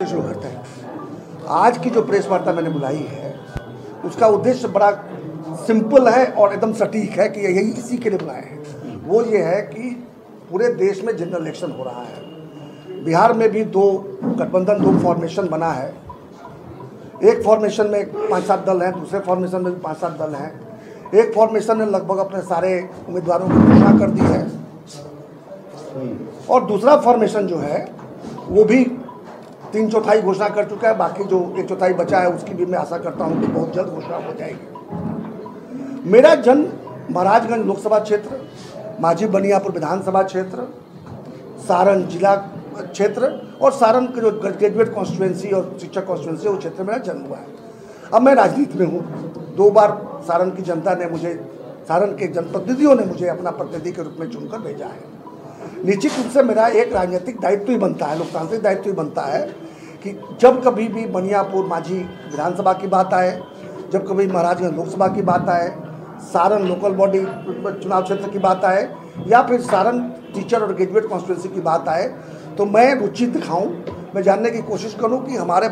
शुरू करते हैं। आज की जो प्रेस वार्ता मैंने बुलाई है उसका उद्देश्य बड़ा सिंपल है और एकदम सटीक है कि यही इसी के लिए बुलाए हैं। वो ये है कि पूरे देश में जनरल इलेक्शन हो रहा है। बिहार में भी दो फॉर्मेशन बना है। एक फॉर्मेशन में 5-7 दल हैं, दूसरे फॉर्मेशन में भी 5-7 दल हैं। एक फॉर्मेशन ने लगभग अपने सारे उम्मीदवारों की घोषणा कर दी है और दूसरा फॉर्मेशन जो है वो भी 3/4 घोषणा कर चुका है। बाकी जो 1/4 बचा है उसकी भी मैं आशा करता हूँ कि बहुत जल्द घोषणा हो जाएगी। मेरा जन्म महाराजगंज लोकसभा क्षेत्र, माझी बनियापुर विधानसभा क्षेत्र, सारण जिला क्षेत्र और सारण के जो ग्रेजुएट कॉन्स्टिट्यूएंसी और शिक्षक कॉन्स्टिट्यूएंसी वो क्षेत्र में मेरा जन्म हुआ है। अब मैं राजनीति में हूँ। 2 बार सारण की जनता ने मुझे, सारण के जनप्रतिनिधियों ने मुझे अपना प्रतिनिधि के रूप में चुनकर भेजा है। निश्चित रूप से मेरा एक राजनीतिक दायित्व ही बनता है, लोकतांत्रिक दायित्व ही बनता है कि जब कभी भी बनियापुर माझी विधानसभा की बात आए, जब कभी महाराजगंज लोकसभा की बात आए, सारण लोकल बॉडी चुनाव क्षेत्र की बात आए या फिर सारण टीचर और ग्रेजुएट कॉन्स्टिट्यूएंसी की बात आए, तो मैं रुचि दिखाऊं, मैं जानने की कोशिश करूं कि हमारे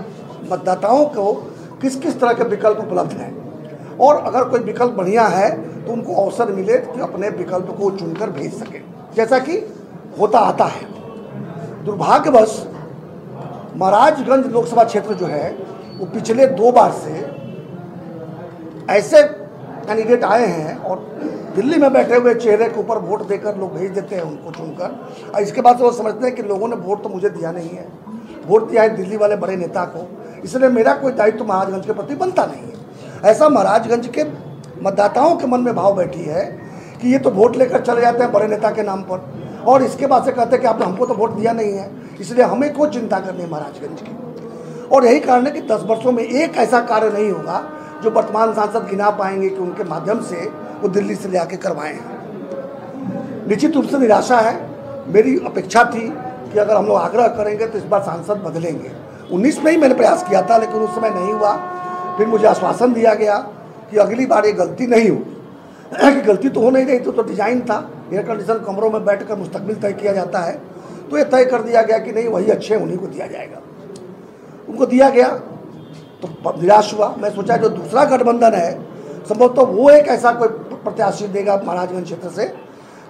मतदाताओं को किस किस तरह के विकल्प उपलब्ध हैं और अगर कोई विकल्प बढ़िया है तो उनको अवसर मिले कि अपने विकल्प को चुनकर भेज सकें, जैसा कि होता आता है। दुर्भाग्यवश महाराजगंज लोकसभा क्षेत्र जो है वो पिछले 2 बार से ऐसे कैंडिडेट आए हैं और दिल्ली में बैठे हुए चेहरे के ऊपर वोट देकर लोग भेज देते हैं उनको चुनकर, और इसके बाद वो समझते हैं कि लोगों ने वोट तो मुझे दिया नहीं है, वोट दिया है दिल्ली वाले बड़े नेता को, इसलिए मेरा कोई दायित्व महाराजगंज के प्रति बनता नहीं है। ऐसा महाराजगंज के मतदाताओं के मन में भाव बैठी है कि ये तो वोट लेकर चले जाते हैं बड़े नेता के नाम पर और इसके बाद से कहते हैं कि आपने हमको तो वोट दिया नहीं है, इसलिए हमें कोई चिंता करनी है महाराजगंज की। और यही कारण है कि 10 वर्षों में एक ऐसा कार्य नहीं होगा जो वर्तमान सांसद गिना पाएंगे कि उनके माध्यम से वो दिल्ली से ले आके करवाए हैं। निश्चित रूप से निराशा है। मेरी अपेक्षा थी कि अगर हम लोग आग्रह करेंगे तो इस बार सांसद बदलेंगे। 19 में ही मैंने प्रयास किया था लेकिन उस समय नहीं हुआ। फिर मुझे आश्वासन दिया गया कि अगली बार ये गलती नहीं होगी। कि गलती तो हो नहीं रही थी, तो डिजाइन था, एयर कंडीशन कमरों में बैठकर मुस्तकबिल तय किया जाता है, तो ये तय कर दिया गया कि नहीं वही अच्छे उन्हीं को दिया जाएगा। उनको दिया गया तो निराश हुआ। मैं सोचा जो दूसरा गठबंधन है संभवतः वो एक ऐसा कोई प्रत्याशी देगा महाराजगंज क्षेत्र से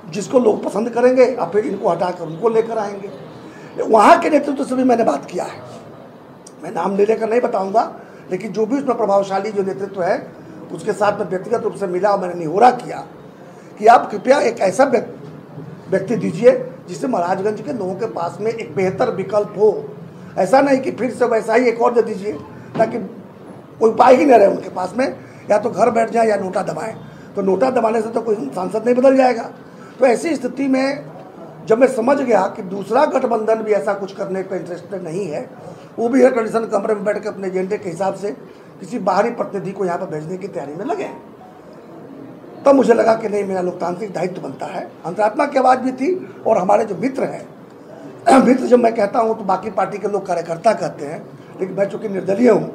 जिसको लोग पसंद करेंगे और फिर इनको हटाकर उनको लेकर आएंगे। वहाँ के नेतृत्व से भी मैंने बात किया है, मैं नाम ले लेकर नहीं बताऊंगा, लेकिन जो भी उसमें प्रभावशाली जो नेतृत्व है उसके साथ में व्यक्तिगत रूप से मिला और मैंने निहोरा किया कि आप कृपया एक ऐसा व्यक्ति दीजिए जिससे महाराजगंज के लोगों के पास में एक बेहतर विकल्प हो। ऐसा नहीं कि फिर से वैसा ही एक और दे दीजिए ताकि कोई उपाय ही न रहे उनके पास में, या तो घर बैठ जाए या नोटा दबाएं। तो नोटा दबाने से तो कोई सांसद नहीं बदल जाएगा। तो ऐसी स्थिति में जब मैं समझ गया कि दूसरा गठबंधन भी ऐसा कुछ करने पर इंटरेस्टेड नहीं है, वो भी एयर कंडीशन कमरे में बैठ कर अपने एजेंडे के हिसाब से किसी बाहरी प्रतिनिधि को यहाँ पर भेजने की तैयारी में लगे, तब मुझे लगा कि नहीं मेरा लोकतांत्रिक दायित्व बनता है। अंतरात्मा की आवाज़ भी थी और हमारे जो मित्र हैं, मित्र जब मैं कहता हूँ तो बाकी पार्टी के लोग कार्यकर्ता कहते हैं, लेकिन मैं चूँकि निर्दलीय हूँ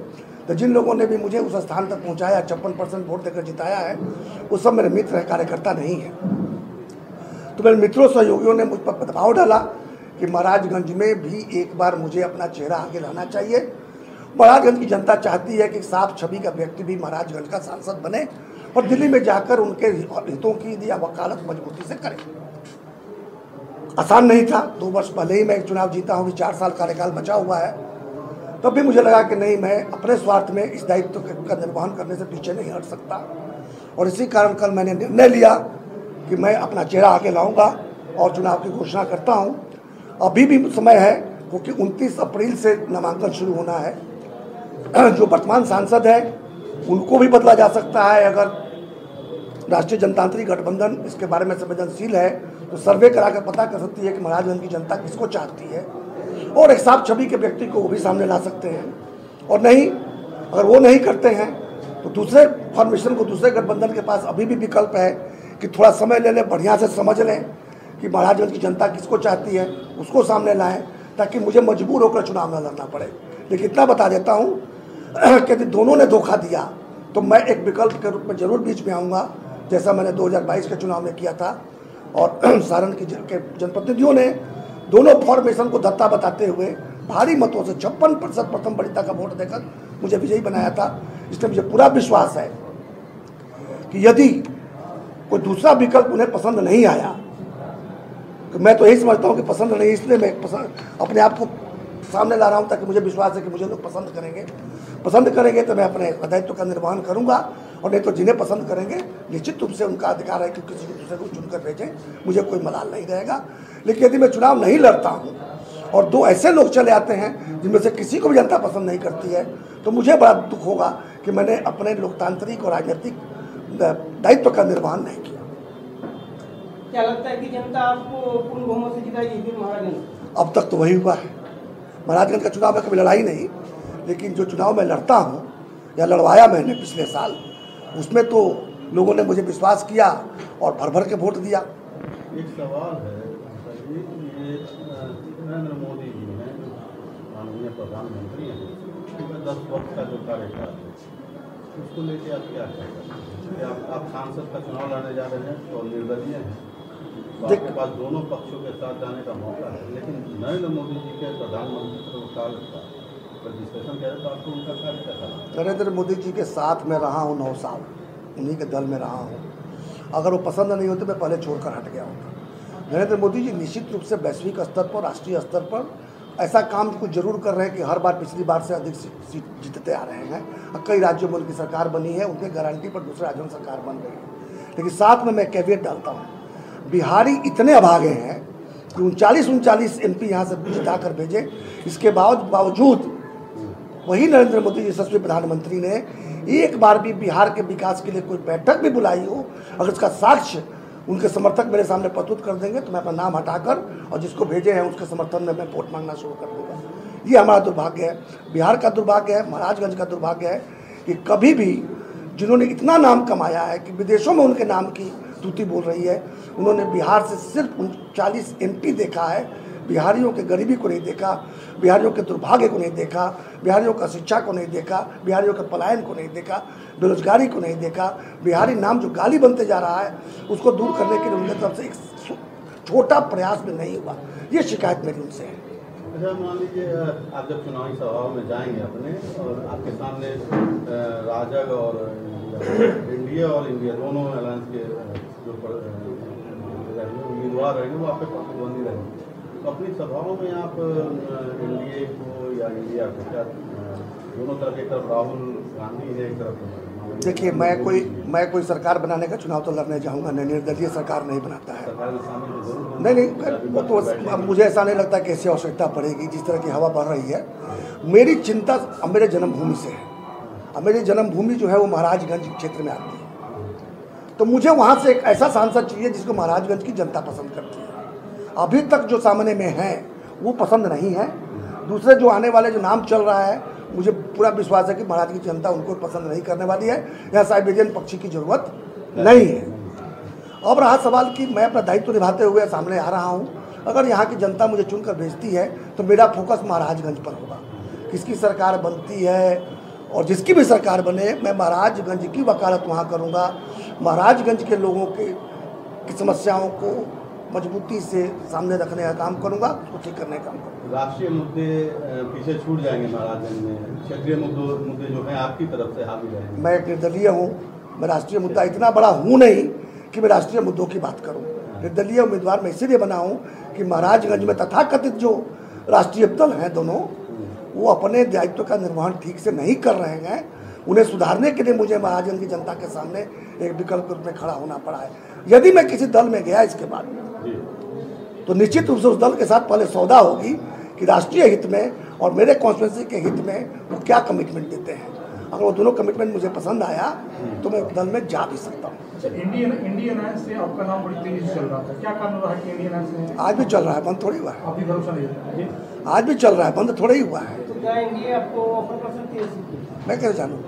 तो जिन लोगों ने भी मुझे उस स्थान तक पहुँचाया, 56% वोट देकर जिताया है, वो सब मेरे मित्र हैं, कार्यकर्ता नहीं है। तो मेरे मित्रों सहयोगियों ने मुझ पर दबाव डाला कि महाराजगंज में भी एक बार मुझे अपना चेहरा आगे लाना चाहिए। महाराजगंज की जनता चाहती है कि साफ छवि का व्यक्ति भी महाराजगंज का सांसद बने और दिल्ली में जाकर उनके हितों की या वकालत मजबूती से करे। आसान नहीं था। 2 वर्ष पहले ही मैं एक चुनाव जीता हूँ, 4 साल कार्यकाल बचा हुआ है। तब भी मुझे लगा कि नहीं, मैं अपने स्वार्थ में इस दायित्व का निर्वहन करने से पीछे नहीं हट सकता और इसी कारण कल मैंने निर्णय लिया कि मैं अपना चेहरा आगे लाऊंगा और चुनाव की घोषणा करता हूं। अभी भी समय है क्योंकि 29 अप्रैल से नामांकन शुरू होना है। जो वर्तमान सांसद है उनको भी बदला जा सकता है अगर राष्ट्रीय जनतांत्रिक गठबंधन इसके बारे में संवेदनशील है तो सर्वे करा कर पता कर सकती है कि महाराजगंज की जनता किसको चाहती है और एक साफ छवि के व्यक्ति को वो भी सामने ला सकते हैं। और नहीं, अगर वो नहीं करते हैं तो दूसरे फॉर्मेशन को, दूसरे गठबंधन के पास अभी भी विकल्प है कि थोड़ा समय ले लें, बढ़िया से समझ लें कि महाराजगंज की जनता किसको चाहती है, उसको सामने लाएं ताकि मुझे मजबूर होकर चुनाव न लड़ना पड़े। लेकिन इतना बता देता हूँ कि यदि दोनों ने धोखा दिया तो मैं एक विकल्प के रूप में जरूर बीच में आऊँगा, जैसा मैंने 2022 के चुनाव में किया था। और सारण के जनप्रतिनिधियों ने दोनों फॉर्मेशन को धत्ता बताते हुए भारी मतों से 56% प्रथम वरीयता का वोट देकर मुझे विजयी बनाया था। इसलिए मुझे पूरा विश्वास है कि यदि कोई दूसरा विकल्प उन्हें पसंद नहीं आया, तो मैं तो यही समझता हूँ कि पसंद नहीं, इसलिए मैं अपने आप को सामने ला रहा हूँ ताकि मुझे विश्वास है कि मुझे लोग पसंद करेंगे तो मैं अपने दायित्व का निर्वहन करूँगा। और नहीं तो जिन्हें पसंद करेंगे निश्चित रूप से उनका अधिकार है कि किसी दूसरे को चुनकर भेजें, मुझे कोई मलाल नहीं रहेगा। लेकिन यदि मैं चुनाव नहीं लड़ता हूँ और दो ऐसे लोग चले आते हैं जिनमें से किसी को भी जनता पसंद नहीं करती है, तो मुझे बड़ा दुख होगा कि मैंने अपने लोकतांत्रिक और राजनीतिक दायित्व का निर्वहन नहीं किया। क्या लगता है कि जनता आपको पूर्ण बहुमत से जिताएगी फिर महाराजगंज? अब तक तो वही हुआ है। महाराजगंज का चुनाव में कभी लड़ाई नहीं, लेकिन जो चुनाव मैं लड़ता हूँ या लड़वाया मैंने पिछले साल, उसमें तो लोगों ने मुझे विश्वास किया और भर भर के वोट दिया। एक सवाल है, ये नरेंद्र मोदी जी हैं, माननीय प्रधानमंत्री हैं, उनका 10 वर्ष का जो कार्यकाल है उसको लेके आप क्या कहते हैं? आप सांसद का चुनाव लड़ने जा रहे हैं तो निर्दलीय हैं, तो आपके पास दोनों पक्षों के साथ जाने का मौका है, लेकिन नरेंद्र मोदी जी के प्रधानमंत्री काल का डिस्कशन करें तो आपको उनका कार्य कैसा लगा? नरेंद्र मोदी जी के साथ में रहा हूँ 9 साल, उन्हीं के दल में रहा हूँ। अगर वो पसंद नहीं होते मैं पहले छोड़कर हट गया होता। नरेंद्र मोदी जी निश्चित रूप से वैश्विक स्तर पर, राष्ट्रीय स्तर पर ऐसा काम कुछ जरूर कर रहे हैं कि हर बार पिछली बार से अधिक सीट जीतते आ रहे हैं। कई राज्यों में उनकी सरकार बनी है, उनके गारंटी पर दूसरे राज्यों में सरकार बन रही है। लेकिन साथ में मैं कैवियट डालता हूँ, बिहारी इतने अभागे हैं कि 39 MP यहाँ से जिता कर भेजे, इसके बावजूद वही नरेंद्र मोदी यशस्वी प्रधानमंत्री ने एक बार भी बिहार के विकास के लिए कोई बैठक भी बुलाई हो, अगर इसका साक्ष्य उनके समर्थक मेरे सामने प्रस्तुत कर देंगे तो मैं अपना नाम हटाकर और जिसको भेजे हैं उसके समर्थन में मैं वोट मांगना शुरू कर दूंगा। ये हमारा दुर्भाग्य है, बिहार का दुर्भाग्य है, महाराजगंज का दुर्भाग्य है कि कभी भी जिन्होंने इतना नाम कमाया है कि विदेशों में उनके नाम की तूती बोल रही है, उन्होंने बिहार से सिर्फ 39 MP देखा है। बिहारियों के गरीबी को नहीं देखा, बिहारियों के दुर्भाग्य को नहीं देखा, बिहारियों का शिक्षा को नहीं देखा, बिहारियों के पलायन को नहीं देखा, बेरोजगारी को नहीं देखा। बिहारी नाम जो गाली बनते जा रहा है उसको दूर करने के लिए उनकी तरफ से एक छोटा प्रयास भी नहीं हुआ। ये शिकायत मेरी उनसे है। अच्छा, मान लीजिए आप जब चुनावी सभाओं में जाएंगे अपने, और आपके सामने राजग और इंडिया और इंडिया दोनों अलायंस के जो उम्मीदवार रहेंगे वो आपके प्रतिद्वंदी रहेंगे, तो अपनी सभाओं में आप एनडीए को या इंडिया को क्या दोनों तरफ, एक तरफ राहुल गांधी है, एक तरफ? देखिए, मैं कोई सरकार बनाने का चुनाव तो लड़ने जाऊंगा नहीं, निर्दलीय सरकार नहीं बनाता है। नहीं, वो तो अब मुझे ऐसा नहीं लगता कि ऐसी आवश्यकता पड़ेगी। जिस तरह की हवा बढ़ रही है, मेरी चिंता अब मेरे जन्मभूमि से है। अब मेरी जन्मभूमि जो है वो महाराजगंज क्षेत्र में आती है, तो मुझे वहाँ से एक ऐसा सांसद चाहिए जिसको महाराजगंज की जनता पसंद करती है। अभी तक जो सामने में है वो पसंद नहीं है। दूसरे जो आने वाले जो नाम चल रहा है, मुझे पूरा विश्वास है कि महाराज की जनता उनको पसंद नहीं करने वाली है। यहाँ साइबेरियन पक्षी की जरूरत नहीं है। अब रहा सवाल कि मैं अपना दायित्व निभाते हुए सामने आ रहा हूँ। अगर यहाँ की जनता मुझे चुनकर भेजती है तो मेरा फोकस महाराजगंज पर होगा। किसकी सरकार बनती है और जिसकी भी सरकार बने, मैं महाराजगंज की वकालत वहाँ करूँगा। महाराजगंज के लोगों की समस्याओं को मजबूती से सामने रखने का काम करूंगा, उसको ठीक करने का काम करूंगा। राष्ट्रीय मुद्दे पीछे छूट जाएंगे महाराजगंज में, क्षेत्रीय मुद्दे जो हैं आपकी तरफ से हावी रहेंगे। मैं एक निर्दलीय हूँ, मैं राष्ट्रीय मुद्दा इतना बड़ा हूँ नहीं कि मैं राष्ट्रीय मुद्दों की बात करूँ। निर्दलीय उम्मीदवार मैं इसीलिए बना हूँ कि महाराजगंज में तथाकथित जो राष्ट्रीय दल हैं दोनों, वो अपने दायित्व का निर्वहन ठीक से नहीं कर रहे हैं। उन्हें सुधारने के लिए मुझे महाराजगंज की जनता के सामने एक विकल्प के रूप में खड़ा होना पड़ा है। यदि मैं किसी दल में गया इसके बाद, तो निश्चित रूप से उस दल के साथ पहले सौदा होगी कि राष्ट्रीय हित में और मेरे कॉन्स्टिट्यूंसी के हित में वो क्या कमिटमेंट देते हैं। अगर वो दोनों कमिटमेंट मुझे पसंद आया तो मैं दल में जा भी सकता हूँ। अच्छा, इंडियन अलायंस से आपका नाम बड़ी तेजी से चल रहा था, क्या कारण रहा कि इंडियन अलायंस में? आज भी चल रहा है, बंद थोड़ी हुआ है। अभी भरोसा नहीं होता? आज भी चल रहा है, बंद थोड़ा ही हुआ है। तो क्या इंडिया आपको ऑफर कर सकती है? मैं कैसे जानूँ?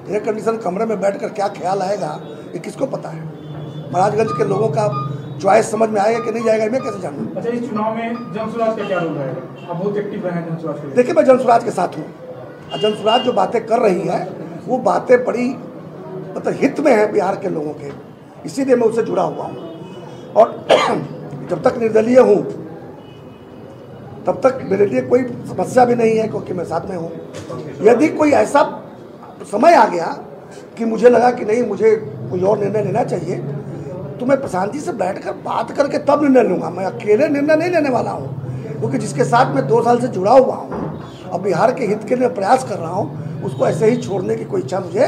एयर कंडीशन कमरे में बैठकर क्या ख्याल आएगा ये किसको पता है? महाराजगंज के लोगों का चॉइस समझ में आएगा कि नहीं जाएगा, मैं कैसे जानूँ? अच्छा, इस चुनाव में जनसुराज का क्या रोल रहेगा? आप बहुत एक्टिव रहे हैं जनसुराज के लिए। देखिए, मैं जनसुराज के साथ हूँ। जनसुराज जो बातें कर रही है वो बातें बड़ी मतलब हित में है बिहार के लोगों के, इसीलिए मैं उससे जुड़ा हुआ हूँ। और जब तक निर्दलीय हूँ तब तक मेरे लिए कोई समस्या भी नहीं है, क्योंकि मैं साथ में हूँ। यदि कोई ऐसा समय आ गया कि मुझे लगा कि नहीं, मुझे कोई और निर्णय लेना चाहिए, तो मैं प्रशांत जी से बैठकर बात करके तब निर्णय लूँगा। मैं अकेले निर्णय नहीं लेने वाला हूँ, क्योंकि जिसके साथ मैं 2 साल से जुड़ा हुआ हूँ और बिहार के हित के लिए प्रयास कर रहा हूँ, उसको ऐसे ही छोड़ने की कोई इच्छा मुझे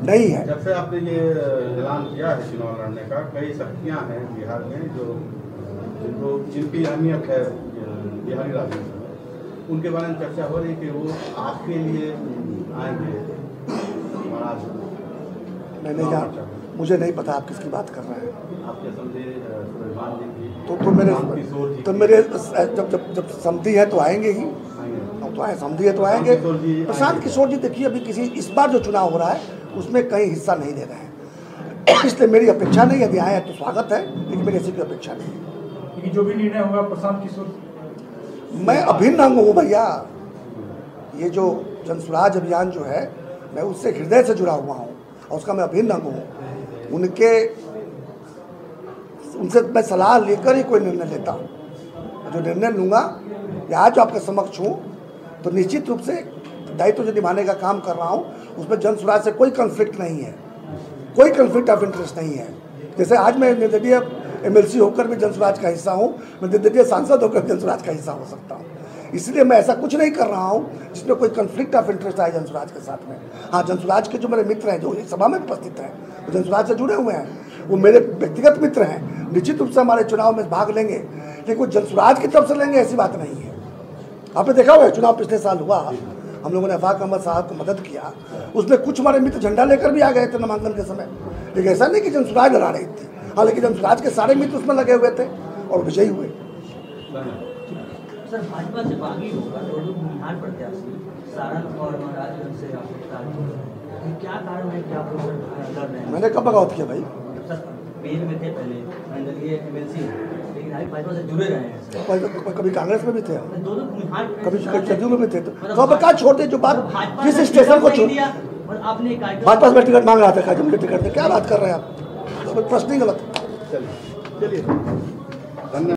नहीं है। जब से आपने ये ऐलान किया है चुनाव लड़ने का, कई शक्तियाँ हैं बिहार में जो जिनकी अहमियत है बिहारी राजनीति में, उनके बारे में चर्चा हो रही है कि वो आपके लिए आएंगे महाराज। मैं नहीं जान, मुझे नहीं पता आप किसकी बात कर रहे हैं। आपके समझे सुलेमान जी की तो मेरे जब समझी है तो आएंगे ही, तो आए समझी है तो आएंगे। प्रशांत किशोर जी देखिए, अभी किसी इस बार जो चुनाव हो रहा है उसमें कहीं हिस्सा नहीं ले रहे हैं, इसलिए मेरी अपेक्षा नहीं। यदि आए तो स्वागत है, लेकिन मेरी ऐसी कोई अपेक्षा नहीं। जो भी निर्णय होगा प्रशांत किशोर, मैं अभिन्न अंग हूँ भैया। ये जो जनसुराज अभियान जो है, मैं उससे हृदय से जुड़ा हुआ हूँ और उसका मैं अभिन्न अंग हूँ। उनसे मैं सलाह लेकर ही कोई निर्णय लेता हूँ। जो निर्णय लूँगा या आज आपके समक्ष हूँ, तो निश्चित रूप से दायित्व जो निभाने का काम कर रहा हूँ, उसमें जनसुराज से कोई कॉन्फ्लिक्ट नहीं है, कोई कॉन्फ्लिक्ट ऑफ इंटरेस्ट नहीं है। जैसे आज मैं निर्दलीय MLC होकर भी जनसुराज का हिस्सा हूँ, मैं निर्दलीय सांसद होकर जनसुराज का हिस्सा हो सकता हूँ। इसलिए मैं ऐसा कुछ नहीं कर रहा हूँ जिसमें कोई कॉन्फ्लिक्ट ऑफ इंटरेस्ट आए जनसुराज के साथ में। हाँ, जनसुराज के जो मेरे मित्र हैं, जो इस सभा में उपस्थित हैं, वो जनसुराज से जुड़े हुए हैं, वो मेरे व्यक्तिगत मित्र हैं। निश्चित रूप से हमारे चुनाव में भाग लेंगे, लेकिन वो जनसुराज की तरफ से लेंगे ऐसी बात नहीं है। आपने देखा हुआ है, चुनाव पिछले साल हुआ, हम लोगों ने अफाक अहमद साहब को मदद किया, उसमें कुछ हमारे मित्र झंडा लेकर भी आ गए थे नामांकन के समय, लेकिन ऐसा नहीं कि जनसुराज लड़ा रही थी। हाँ, लेकिन जनसुराज के सारे मित्र उसमें लगे हुए थे और विजयी हुए। सर, भाजपा से बागी होगा दोनों बिहार प्रत्याशी सारण और महाराजगंज से आप क्या कारण है, क्या लड़ रहे हैं? मैंने कब बगावत किया भाई? सर, पेड़ में थे पहले, मंडलीय MLC, लेकिन अभी भाजपा से जुड़े रहे हैं। कभी कांग्रेस में भी थे, दोनों बिहार, कभी जदयू में भी थे। तो अब क्या छोड़ दे, जो बात जिस स्टेशन को छोड़ दिया, आपने भाजपा में टिकट मांग रहा था, मुझे टिकट दे, क्या बात कर रहे हैं आप? प्रश्न ही गलत। चलिए।